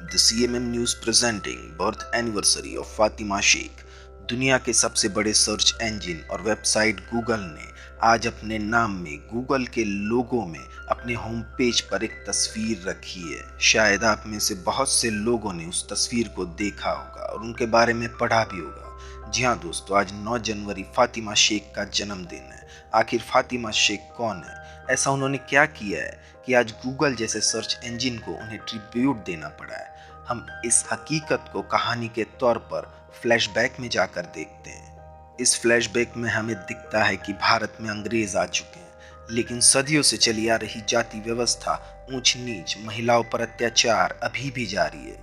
The CMM News presenting birth anniversary of Fatima Sheikh. दुनिया के सबसे बड़े सर्च इंजन और वेबसाइट गूगल ने आज अपने नाम में गूगल के लोगो में अपने होम पेज पर एक तस्वीर रखी है। शायद आप में से बहुत से लोगों ने उस तस्वीर को देखा होगा और उनके बारे में पढ़ा भी होगा। जी हाँ दोस्तों, आज 9 जनवरी फातिमा शेख का जन्मदिन है। आखिर फातिमा शेख कौन है? ऐसा उन्होंने क्या किया है कि आज गूगल जैसे सर्च इंजन को उन्हें ट्रिब्यूट देना पड़ा है? हम इस हकीकत को कहानी के तौर पर फ्लैशबैक में जाकर देखते हैं। इस फ्लैशबैक में हमें दिखता है कि भारत में अंग्रेज आ चुके हैं, लेकिन सदियों से चली आ रही जाति व्यवस्था, ऊंच नीच, महिलाओं पर अत्याचार अभी भी जारी है।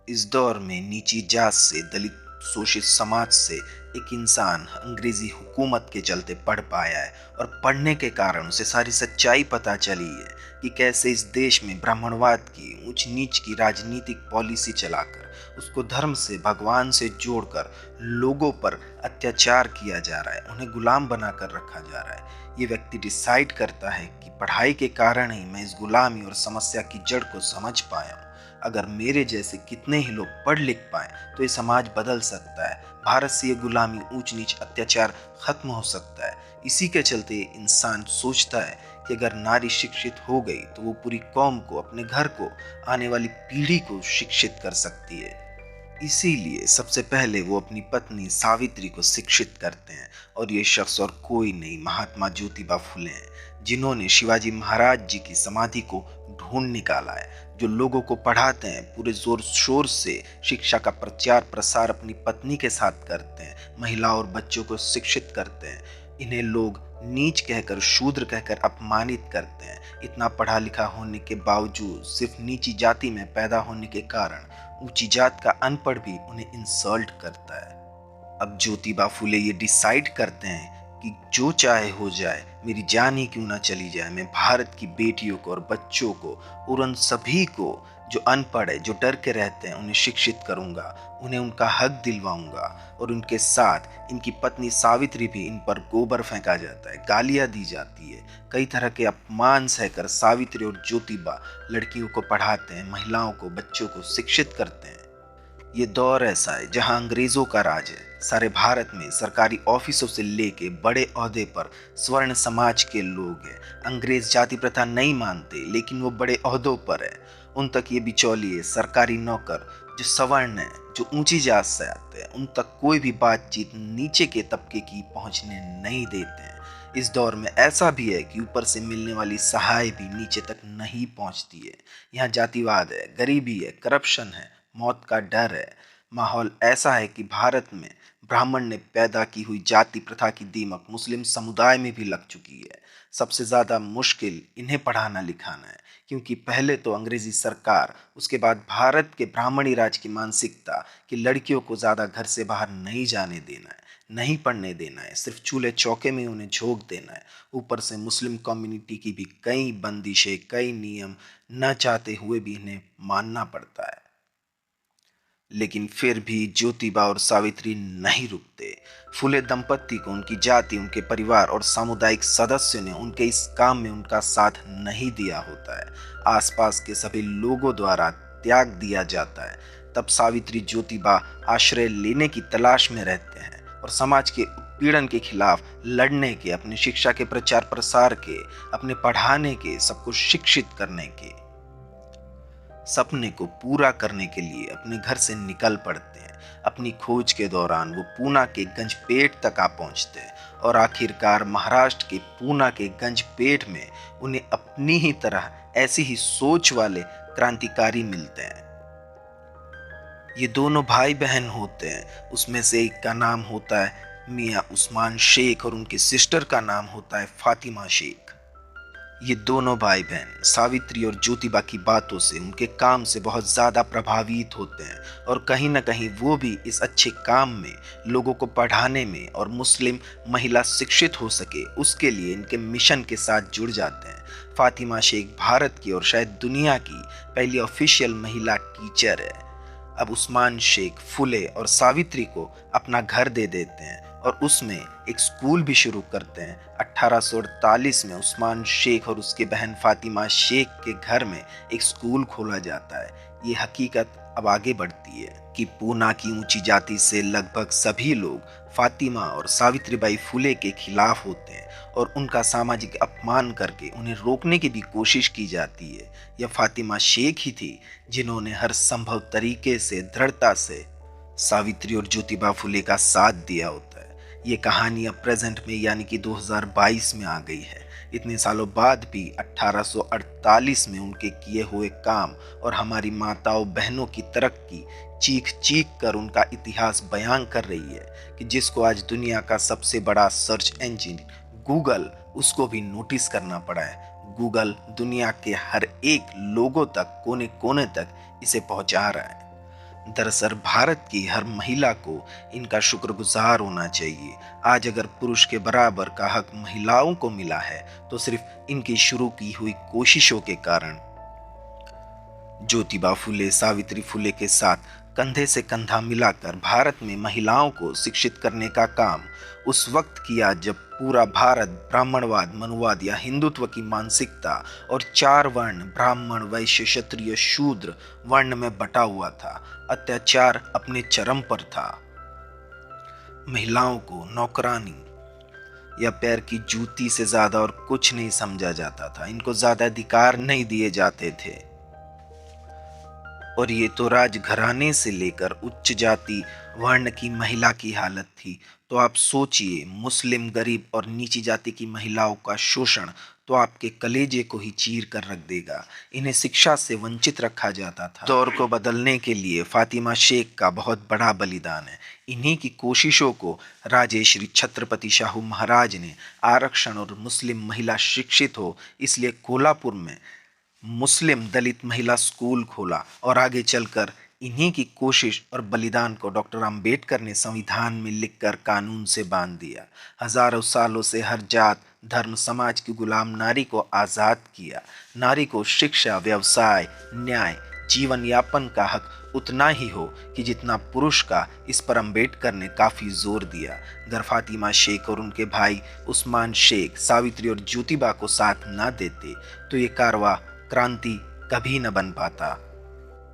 इस दौर में नीची जात से, दलित शोषित समाज से एक इंसान अंग्रेजी हुकूमत के चलते पढ़ पाया है और पढ़ने के कारण उसे सारी सच्चाई पता चली है कि कैसे इस देश में ब्राह्मणवाद की, ऊंच नीच की राजनीतिक पॉलिसी चलाकर उसको धर्म से, भगवान से जोड़कर लोगों पर अत्याचार किया जा रहा है, उन्हें गुलाम बनाकर रखा जा रहा है। ये व्यक्ति डिसाइड करता है कि पढ़ाई के कारण ही मैं इस गुलामी और समस्या की जड़ को समझ पाया हूँ। अगर मेरे जैसे कितने ही लोग पढ़ लिख पाए तो ये समाज बदल सकता है। भारत से ये गुलामी, ऊंच नीच, अत्याचार खत्म हो सकता है। इसी के चलते इंसान सोचता है कि अगर नारी शिक्षित हो गई तो वो पूरी कौम को, अपने घर को, आने वाली पीढ़ी को शिक्षित कर सकती है। इसीलिए सबसे पहले वो अपनी पत्नी सावित्री को शिक्षित करते हैं, और ये शख्स और कोई नहीं, महात्मा ज्योतिबा फुले हैं, जिन्होंने शिवाजी महाराज जी की समाधि को ढूंढ निकाला है, जो लोगों को पढ़ाते हैं, पूरे जोर शोर से शिक्षा का प्रचार प्रसार अपनी पत्नी के साथ करते हैं, महिलाओं और बच्चों को शिक्षित करते हैं। इन्हें लोग नीच कहकर, शूद्र कहकर अपमानित करते हैं। इतना पढ़ा लिखा होने के बावजूद सिर्फ नीची जाति में पैदा होने के कारण ऊंची जात का अनपढ़ भी उन्हें इंसल्ट करता है। अब ज्योतिबा फुले ये डिसाइड करते हैं कि जो चाहे हो जाए, मेरी जान ही क्यों ना चली जाए, मैं भारत की बेटियों को और बच्चों को और उन सभी को जो अनपढ़ है, जो डर के रहते हैं, उन्हें शिक्षित करूंगा, उन्हें उनका हक दिलवाऊंगा। और उनके साथ इनकी पत्नी सावित्री भी, इन पर गोबर फेंका जाता है, गालियां दी जाती है, कई तरह के अपमान सहकर सावित्री और ज्योतिबा लड़कियों को पढ़ाते हैं, महिलाओं को, बच्चों को शिक्षित करते हैं। ये दौर ऐसा है जहां अंग्रेजों का राज है। सारे भारत में सरकारी ऑफिसों से लेके बड़े ओहदे पर स्वर्ण समाज के लोग हैं। अंग्रेज जाति प्रथा नहीं मानते, लेकिन वो बड़े ओहदों पर है। उन तक ये बिचौलिए, सरकारी नौकर जो सवर्ण है, जो ऊंची जात से आते हैं, उन तक कोई भी बातचीत नीचे के तबके की पहुंचने नहीं देते हैं। इस दौर में ऐसा भी है कि ऊपर से मिलने वाली सहाय भी नीचे तक नहीं पहुंचती है। यहाँ जातिवाद है, गरीबी है, करप्शन है, मौत का डर है। माहौल ऐसा है कि भारत में ब्राह्मण ने पैदा की हुई जाति प्रथा की दीमक मुस्लिम समुदाय में भी लग चुकी है। सबसे ज्यादा मुश्किल इन्हें पढ़ाना लिखाना है, क्योंकि पहले तो अंग्रेजी सरकार, उसके बाद भारत के ब्राह्मणी राज की मानसिकता कि लड़कियों को ज्यादा घर से बाहर नहीं जाने देना है, नहीं पढ़ने देना है, सिर्फ चूल्हे चौके में उन्हें झोंक देना है। ऊपर से मुस्लिम कम्युनिटी की भी कई बंदिशें, कई नियम न चाहते हुए भी इन्हें मानना पड़ता है। लेकिन फिर भी ज्योतिबा और सावित्री नहीं रुकते। फुले दंपत्ति को उनकी जाति, उनके परिवार और सामुदायिक सदस्यों ने उनके इस काम में उनका साथ नहीं दिया होता है। आसपास के सभी लोगों द्वारा त्याग दिया जाता है। तब सावित्री, ज्योतिबा आश्रय लेने की तलाश में रहते हैं और समाज के उत्पीड़न के खिलाफ लड़ने के, अपनी शिक्षा के प्रचार प्रसार के, अपने पढ़ाने के, सबको शिक्षित करने के सपने को पूरा करने के लिए अपने घर से निकल पड़ते हैं। अपनी खोज के दौरान वो पूना के गंजपेट तक आ पहुंचते हैं और आखिरकार महाराष्ट्र के पूना के गंजपेट में उन्हें अपनी ही तरह ऐसी ही सोच वाले क्रांतिकारी मिलते हैं। ये दोनों भाई बहन होते हैं। उसमें से एक का नाम होता है मियाँ उस्मान शेख और उनकी सिस्टर का नाम होता है फातिमा शेख। ये दोनों भाई बहन सावित्री और ज्योतिबा की बातों से, उनके काम से बहुत ज़्यादा प्रभावित होते हैं और कहीं ना कहीं वो भी इस अच्छे काम में, लोगों को पढ़ाने में और मुस्लिम महिला शिक्षित हो सके, उसके लिए इनके मिशन के साथ जुड़ जाते हैं। फातिमा शेख भारत की और शायद दुनिया की पहली ऑफिशियल महिला टीचर है। अब उस्मान शेख फुले और सावित्री को अपना घर दे देते हैं और उसमें एक स्कूल भी शुरू करते हैं। 1848 में उस्मान शेख और उसकी बहन फातिमा शेख के घर में एक स्कूल खोला जाता है। ये हकीकत अब आगे बढ़ती है कि पूना की ऊंची जाति से लगभग सभी लोग फातिमा और सावित्रीबाई फुले के खिलाफ होते हैं और उनका सामाजिक अपमान करके उन्हें रोकने की भी कोशिश की जाती है। यह फातिमा शेख ही थी जिन्होंने हर संभव तरीके से दृढ़ता से सावित्री और ज्योतिबा फुले का साथ दिया होता है। ये कहानी अब प्रेजेंट में यानी कि 2022 में आ गई है। इतने सालों बाद भी 1848 में उनके किए हुए काम और हमारी माताओं बहनों की तरक्की चीख चीख कर उनका इतिहास बयान कर रही है कि जिसको आज दुनिया का सबसे बड़ा सर्च इंजन गूगल, उसको भी नोटिस करना पड़ा है। गूगल दुनिया के हर एक लोगों तक, कोने कोने तक इसे पहुंचा रहा है। दरअसल भारत की हर महिला को इनका शुक्रगुजार होना चाहिए। आज अगर पुरुष के बराबर का हक महिलाओं को मिला है तो सिर्फ इनकी शुरू की हुई कोशिशों के कारण। ज्योतिबा फुले सावित्री फुले के साथ कंधे से कंधा मिलाकर भारत में महिलाओं को शिक्षित करने का काम उस वक्त किया जब पूरा भारत ब्राह्मणवाद, मनुवाद या हिंदुत्व की मानसिकता और 4 वर्ण ब्राह्मण, वैश्य, क्षत्रिय, शूद्र वर्ण में बटा हुआ था। अत्याचार अपने चरम पर था। महिलाओं को नौकरानी या पैर की जूती से ज्यादा और कुछ नहीं समझा जाता था। इनको ज्यादा अधिकार नहीं दिए जाते थे। और ये तो राजघराने से लेकर उच्च जाति वर्ण की महिला की हालत थी। तो आप सोचिए, मुस्लिम, गरीब और नीची जाति की महिलाओं का शोषण तो आपके कलेजे को ही चीर कर रख देगा। इन्हें शिक्षा से वंचित रखा जाता था। दौर को बदलने के लिए फातिमा शेख का बहुत बड़ा बलिदान है। इन्हीं की कोशिशों को राजे श्री छत्रपति शाहू महाराज ने आरक्षण और मुस्लिम महिला शिक्षित हो इसलिए कोल्हापुर में मुस्लिम दलित महिला स्कूल खोला और आगे चलकर इन्हीं की कोशिश और बलिदान को डॉक्टर अंबेडकर ने संविधान में लिखकर कानून से बांध दिया। हजारों सालों से हर जात, धर्म, समाज की गुलाम नारी को आज़ाद किया। नारी को शिक्षा, व्यवसाय, न्याय, जीवन यापन का हक उतना ही हो कि जितना पुरुष का, इस पर अंबेडकर ने काफी जोर दिया। अगर फातिमा शेख और उनके भाई उस्मान शेख सावित्री और ज्योतिबा को साथ ना देते तो ये कारवां क्रांति कभी न बन पाता।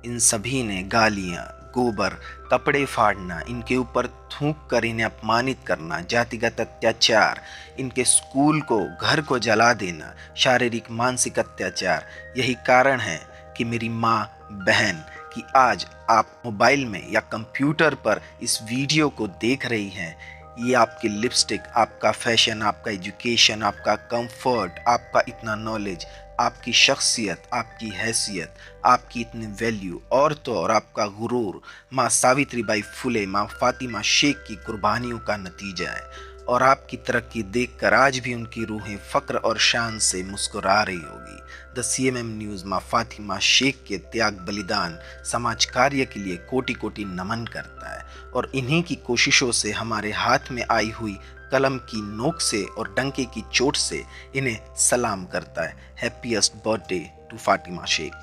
इन सभी ने गालियां, गोबर, कपड़े फाड़ना, इनके ऊपर थूक कर इन्हें अपमानित करना, जातिगत अत्याचार, इनके स्कूल को, घर को जला देना, शारीरिक मानसिक अत्याचार, यही कारण है कि मेरी माँ बहन कि आज आप मोबाइल में या कंप्यूटर पर इस वीडियो को देख रही हैं। ये आपकी लिपस्टिक, आपका फैशन, आपका एजुकेशन, आपका कंफर्ट, आपका इतना नॉलेज, आपकी शख्सियत, आपकी हैसियत, आपकी इतनी वैल्यू और तो और आपका गुरूर माँ सावित्रीबाई फुले, माँ फातिमा शेख की कुर्बानियों का नतीजा है। और आपकी तरक्की देखकर आज भी उनकी रूहें फक्र और शान से मुस्कुरा रही होगी। द CMM न्यूज़ माँ फातिमा शेख के त्याग, बलिदान, समाज कार्य के लिए कोटि कोटि नमन करता है और इन्हीं की कोशिशों से हमारे हाथ में आई हुई कलम की नोक से और डंके की चोट से इन्हें सलाम करता है। Happiest birthday to Fatima Sheikh.